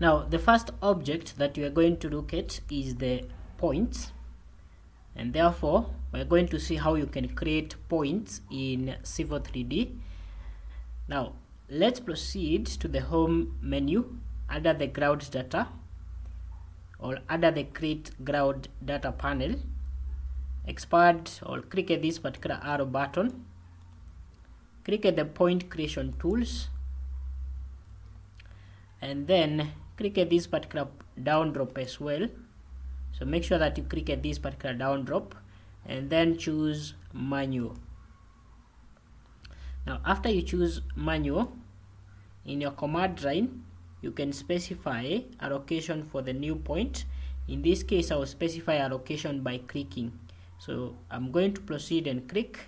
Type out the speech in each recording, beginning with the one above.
Now the first object that we are going to look at is the points, and therefore we're going to see how you can create points in Civil 3D. Now let's proceed to the home menu under the ground data, or under the create ground data panel. Expand or click at this particular arrow button, click at the point creation tools, and then click at this particular down drop as well. So make sure that you click at this particular down drop and then choose manual. Now after you choose manual, in your command line you can specify a location for the new point. In this case I will specify a location by clicking. So I'm going to proceed and click,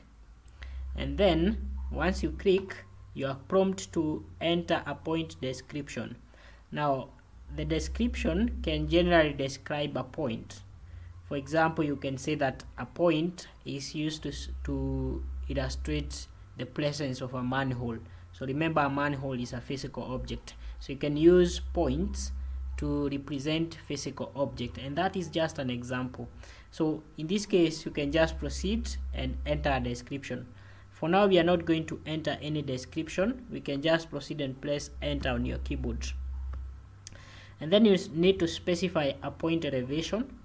and then once you click, you are prompted to enter a point description. Now the description can generally describe a point. For example, you can say that a point is used to illustrate the presence of a manhole. So remember, a manhole is a physical object, so you can use points to represent physical object, and that is just an example. So in this case you can just proceed and enter a description. For now we are not going to enter any description. We can just proceed and press enter on your keyboard, and then you need to specify a point elevation.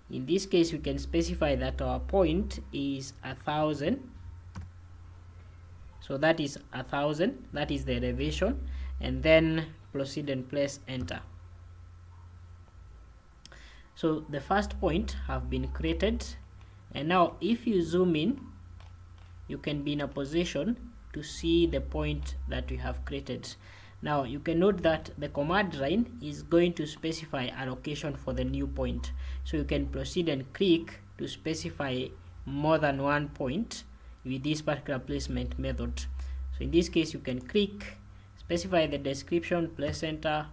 In this case we can specify that our point is 1000, so that is 1000, that is the elevation, and then proceed and press enter. So the first point have been created, and now if you zoom in, you can be in a position to see the point that we have created. Now you can note that the command line is going to specify a location for the new point, so you can proceed and click to specify more than one point with this particular placement method. So in this case you can click, specify the description, press enter,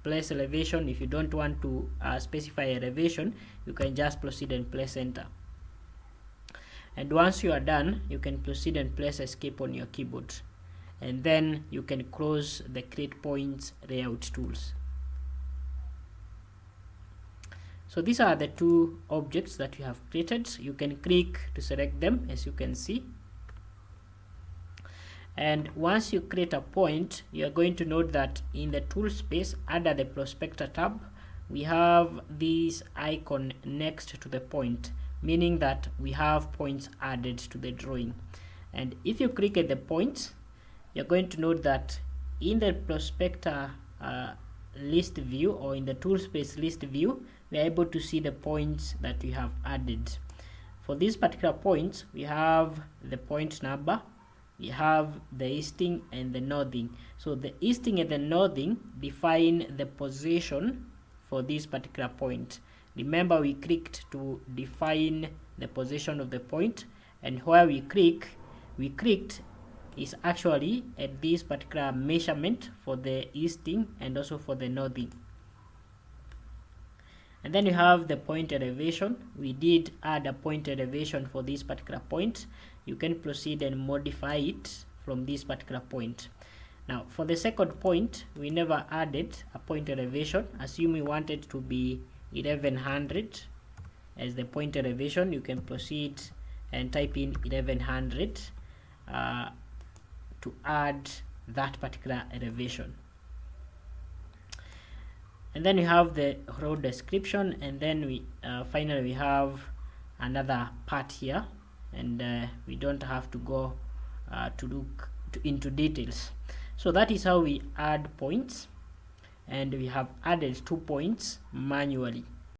place elevation. If you don't want to specify elevation, you can just proceed and press enter, and once you are done you can proceed and press escape on your keyboard, and then you can close the create points layout tools. So these are the two objects that you have created. You can click to select them, as you can see. And once you create a point, you are going to note that in the tool space under the prospector tab, we have this icon next to the point, meaning that we have points added to the drawing. And if you click at the points, you're going to note that in the prospector list view, or in the tool space list view, we are able to see the points that we have added. For these particular points, we have the point number, we have the easting and the northing. So the easting and the northing define the position for this particular point. Remember, we clicked to define the position of the point, and where we clicked is actually at this particular measurement for the easting and also for the northing. And then you have the point elevation. We did add a point elevation for this particular point. You can proceed and modify it from this particular point. Now for the second point, we never added a point elevation. Assume we wanted to be 1100 as the point elevation. You can proceed and type in 1100 to add that particular elevation. And then you have the road description, and then we finally we have another part here, and we don't have to go to look into details. So that is how we add points, and we have added 2 points manually.